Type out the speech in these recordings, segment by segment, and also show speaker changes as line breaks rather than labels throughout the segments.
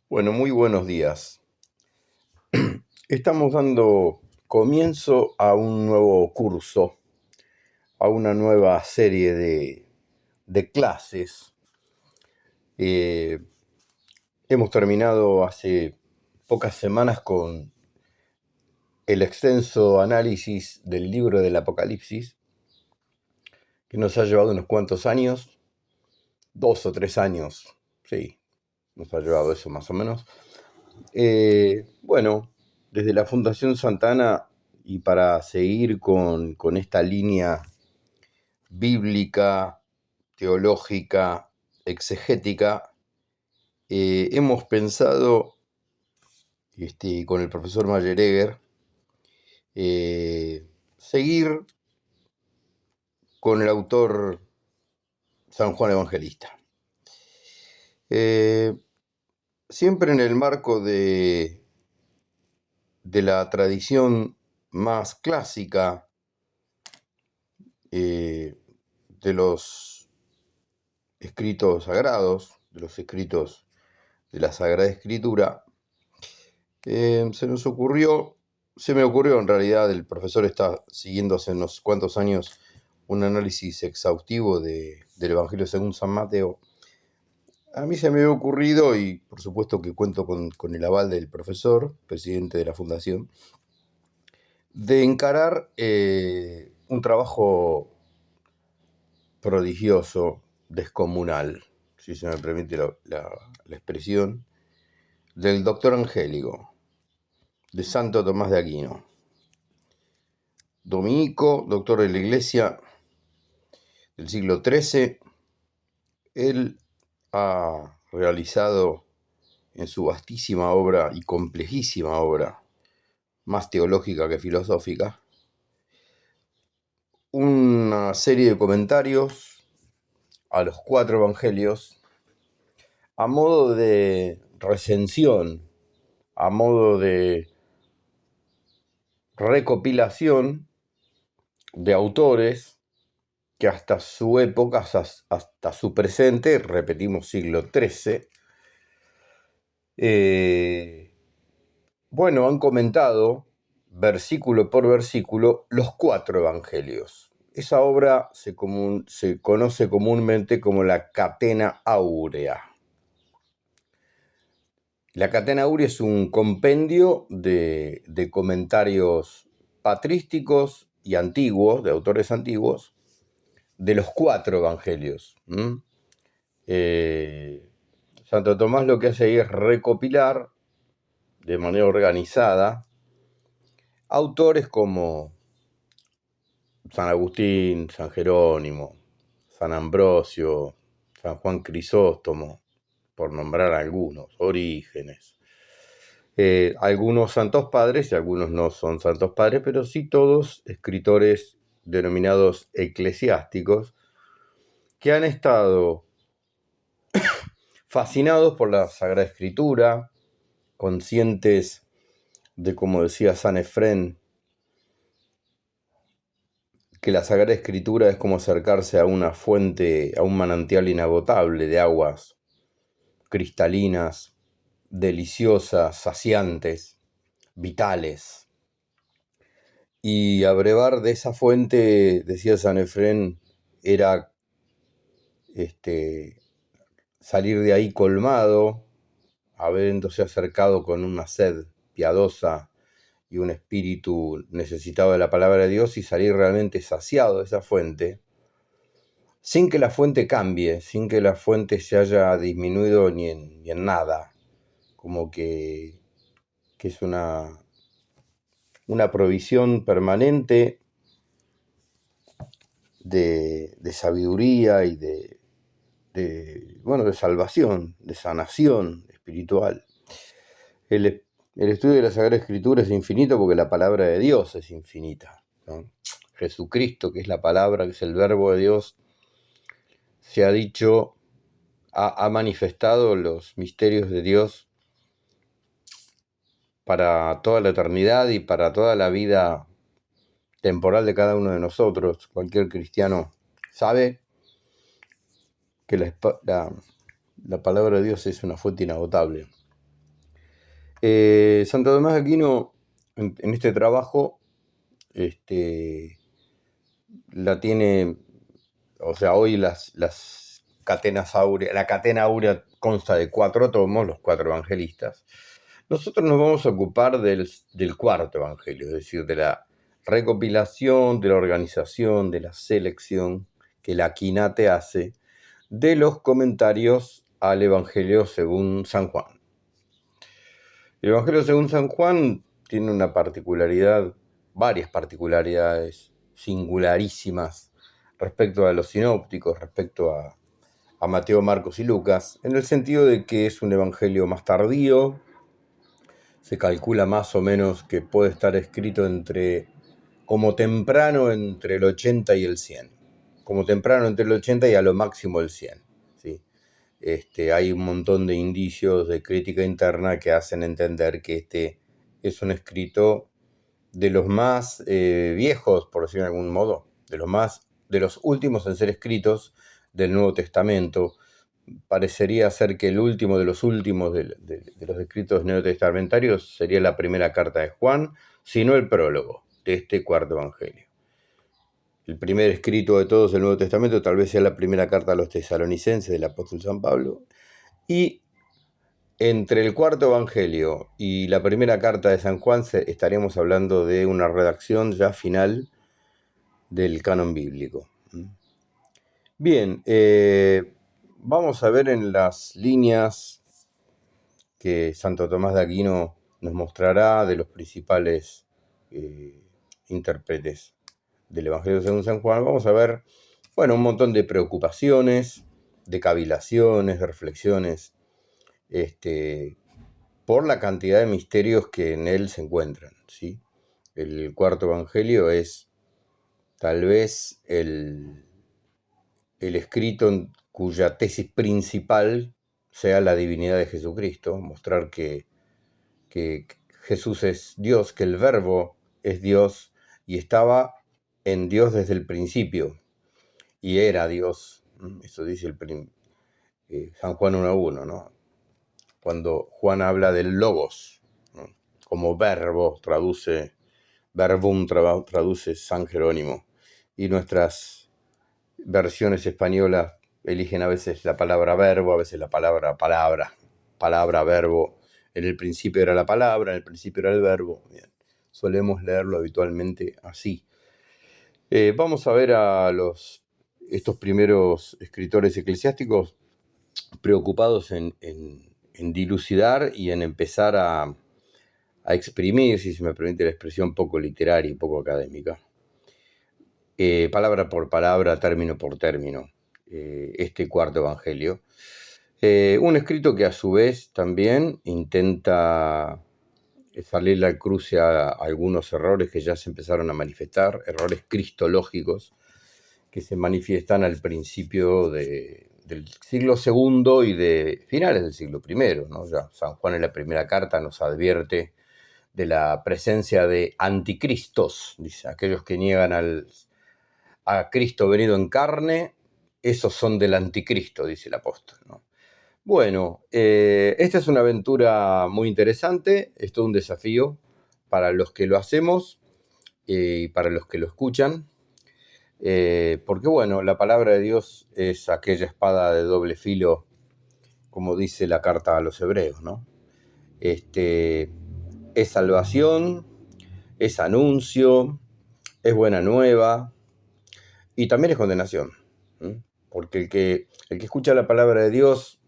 Bueno, muy buenos días. Estamos dando comienzo a un nuevo curso, a una nueva serie de clases. Eh, Hemos terminado hace pocas semanas con el extenso análisis del libro del Apocalipsis, que nos ha llevado unos cuantos años, 2 o 3 años, sí, nos ha llevado eso más o menos. Bueno, desde la Fundación Santana y para seguir con esta línea bíblica, teológica, exegética, hemos pensado con el profesor Mayer-Egger seguir con el autor San Juan Evangelista. Siempre en el marco de la tradición más clásica de los escritos sagrados, de los escritos de la Sagrada Escritura, se me ocurrió en realidad, el profesor está siguiendo hace unos cuantos años un análisis exhaustivo del Evangelio según San Mateo. A mí se me había ocurrido, y por supuesto que cuento con el aval del profesor, presidente de la Fundación, de encarar un trabajo prodigioso, descomunal, si se me permite la expresión, del doctor angélico, de Santo Tomás de Aquino, dominico, doctor de la Iglesia del siglo XIII. Él ha realizado en su vastísima obra y complejísima obra, más teológica que filosófica, una serie de comentarios a los 4 evangelios a modo de recensión, a modo de recopilación de autores que hasta su época, hasta su presente, repetimos siglo XIII, han comentado versículo por versículo los 4 evangelios. Esa obra se conoce comúnmente como la Catena Áurea. La Catena Áurea es un compendio de comentarios patrísticos y antiguos, de autores antiguos, de los 4 evangelios. Santo Tomás lo que hace ahí es recopilar de manera organizada autores como San Agustín, San Jerónimo, San Ambrosio, San Juan Crisóstomo, por nombrar algunos, Orígenes. Algunos santos padres y algunos no son santos padres, pero sí todos escritores denominados eclesiásticos que han estado fascinados por la Sagrada Escritura, conscientes de, como decía San Efrén, que la Sagrada Escritura es como acercarse a una fuente, a un manantial inagotable de aguas cristalinas, deliciosas, saciantes, vitales. Y abrevar de esa fuente, decía San Efrén, era salir de ahí colmado, habiéndose acercado con una sed piadosa y un espíritu necesitado de la palabra de Dios, y salir realmente saciado de esa fuente, sin que la fuente cambie, sin que la fuente se haya disminuido ni en nada, como que es una provisión permanente de sabiduría y de salvación, de sanación espiritual. El estudio de la Sagrada Escritura es infinito porque la palabra de Dios es infinita, ¿no? Jesucristo, que es la palabra, que es el verbo de Dios, se ha dicho, ha manifestado los misterios de Dios para toda la eternidad y para toda la vida temporal de cada uno de nosotros. Cualquier cristiano sabe que la palabra de Dios es una fuente inagotable. Santo Tomás de Aquino, en este trabajo, la tiene, o sea, hoy las catenas áureas, la catena áurea consta de 4 tomos, los 4 evangelistas. Nosotros nos vamos a ocupar del cuarto evangelio, es decir, de la recopilación, de la organización, de la selección que la Aquinate hace de los comentarios al Evangelio según San Juan. El Evangelio según San Juan tiene una particularidad, varias particularidades singularísimas respecto a los sinópticos, respecto a Mateo, Marcos y Lucas, en el sentido de que es un evangelio más tardío. Se calcula más o menos que puede estar escrito como temprano entre el 80 y el 100. Como temprano entre el 80 y a lo máximo el 100. ¿Sí? Hay un montón de indicios de crítica interna que hacen entender que este es un escrito de los más viejos, por decirlo de algún modo, de los últimos en ser escritos del Nuevo Testamento. Parecería ser que el último de los últimos de los escritos neotestamentarios sería la primera carta de Juan, sino el prólogo de este cuarto evangelio. El primer escrito de todos del Nuevo Testamento tal vez sea la primera carta a los tesalonicenses del apóstol San Pablo. Y entre el cuarto evangelio y la primera carta de San Juan estaremos hablando de una redacción ya final del canon bíblico. Bien, vamos a ver en las líneas que Santo Tomás de Aquino nos mostrará de los principales intérpretes del Evangelio según San Juan. Vamos a ver, bueno, un montón de preocupaciones, de cavilaciones, de reflexiones, por la cantidad de misterios que en él se encuentran, ¿sí? El cuarto evangelio es tal vez el escrito cuya tesis principal sea la divinidad de Jesucristo, mostrar que Jesús es Dios, que el Verbo es Dios y estaba en Dios desde el principio y era Dios. Eso dice San Juan 1:1, ¿no? Cuando Juan habla del logos, ¿no? Como verbo, verbum traduce San Jerónimo, y nuestras versiones españolas eligen a veces la palabra verbo, a veces la palabra verbo. En el principio era la palabra, en el principio era el verbo. Bien. Solemos leerlo habitualmente así. Vamos a ver a estos primeros escritores eclesiásticos preocupados en dilucidar y en empezar a exprimir, si se me permite la expresión poco literaria y poco académica, palabra por palabra, término por término, este cuarto evangelio. Un escrito que a su vez también intenta salir al cruce a algunos errores que ya se empezaron a manifestar, errores cristológicos que se manifiestan al principio del siglo II y de finales del siglo I, ¿no? Ya San Juan en la primera carta nos advierte de la presencia de anticristos, dice, aquellos que niegan a Cristo venido en carne, esos son del anticristo, dice el apóstol, ¿no? Bueno, esta es una aventura muy interesante, es todo un desafío para los que lo hacemos y para los que lo escuchan, porque bueno, la palabra de Dios es aquella espada de doble filo, como dice la carta a los hebreos, ¿no? Es salvación, es anuncio, es buena nueva y también es condenación, ¿sí? Porque el que escucha la palabra de Dios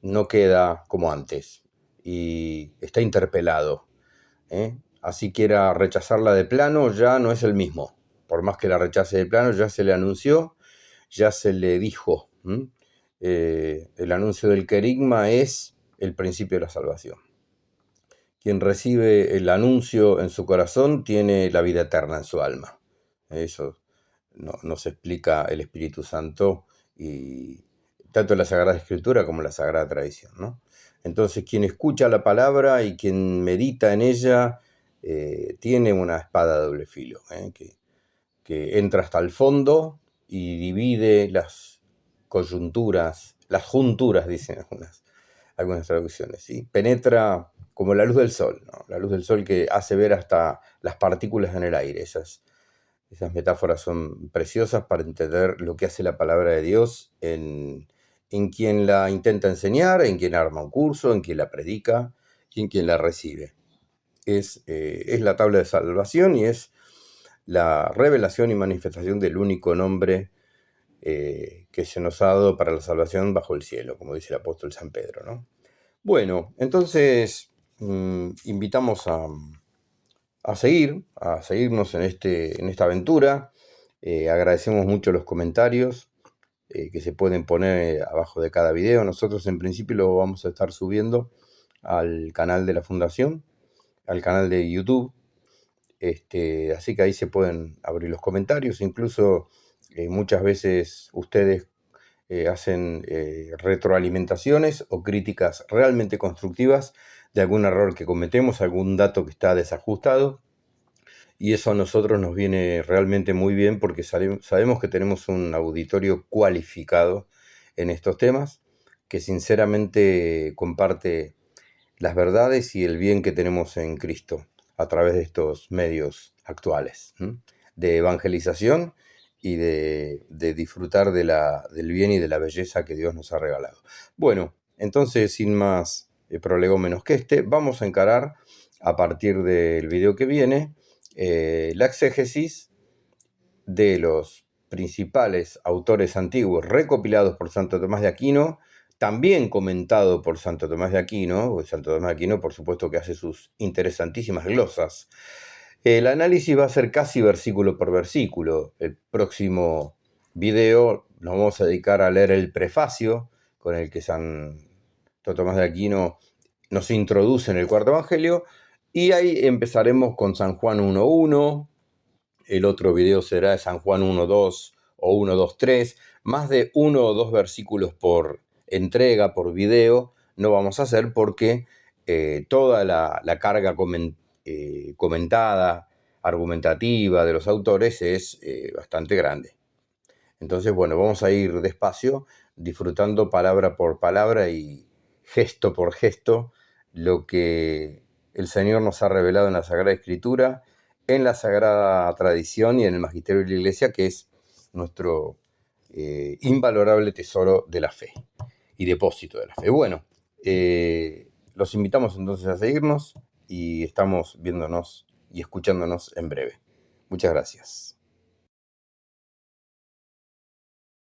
no queda como antes y está interpelado, ¿eh? Así quiera rechazarla de plano, ya no es el mismo. Por más que la rechace de plano, ya se le anunció, ya se le dijo. El anuncio del querigma es el principio de la salvación. Quien recibe el anuncio en su corazón tiene la vida eterna en su alma. Eso nos explica el Espíritu Santo, y tanto la Sagrada Escritura como la Sagrada Tradición, ¿no? Entonces, quien escucha la palabra y quien medita en ella tiene una espada de doble filo, que entra hasta el fondo y divide las coyunturas, las junturas, dicen algunas traducciones, ¿sí? Penetra como la luz del sol, ¿no? La luz del sol que hace ver hasta las partículas en el aire. Esas metáforas son preciosas para entender lo que hace la palabra de Dios en quien la intenta enseñar, en quien arma un curso, en quien la predica y en quien la recibe. Es la tabla de salvación y es la revelación y manifestación del único nombre que se nos ha dado para la salvación bajo el cielo, como dice el apóstol San Pedro, ¿no? Bueno, entonces invitamos a seguirnos en esta aventura. Agradecemos mucho los comentarios que se pueden poner abajo de cada video. Nosotros en principio lo vamos a estar subiendo al canal de la Fundación, al canal de YouTube. Así que ahí se pueden abrir los comentarios. Incluso muchas veces ustedes hacen retroalimentaciones o críticas realmente constructivas de algún error que cometemos, algún dato que está desajustado. Y eso a nosotros nos viene realmente muy bien porque sabemos que tenemos un auditorio cualificado en estos temas, que sinceramente comparte las verdades y el bien que tenemos en Cristo a través de estos medios actuales, de evangelización y de disfrutar del bien y de la belleza que Dios nos ha regalado. Bueno, entonces sin más prolegómenos que vamos a encarar a partir del video que viene la exégesis de los principales autores antiguos recopilados por Santo Tomás de Aquino, también comentado por Santo Tomás de Aquino, porque Santo Tomás de Aquino por supuesto que hace sus interesantísimas glosas. El análisis va a ser casi versículo por versículo. El próximo video nos vamos a dedicar a leer el prefacio con el que Santo Tomás de Aquino nos introduce en el cuarto evangelio, y ahí empezaremos con San Juan 1.1, el otro video será de San Juan 1.2 o 1.2.3, más de 1 o 2 versículos por entrega, por video, no vamos a hacer porque toda la carga comentada, argumentativa de los autores es bastante grande. Entonces, bueno, vamos a ir despacio, disfrutando palabra por palabra y gesto por gesto lo que el Señor nos ha revelado en la Sagrada Escritura, en la Sagrada Tradición y en el Magisterio de la Iglesia, que es nuestro invalorable tesoro de la fe y depósito de la fe. Bueno, los invitamos entonces a seguirnos y estamos viéndonos y escuchándonos en breve. Muchas gracias.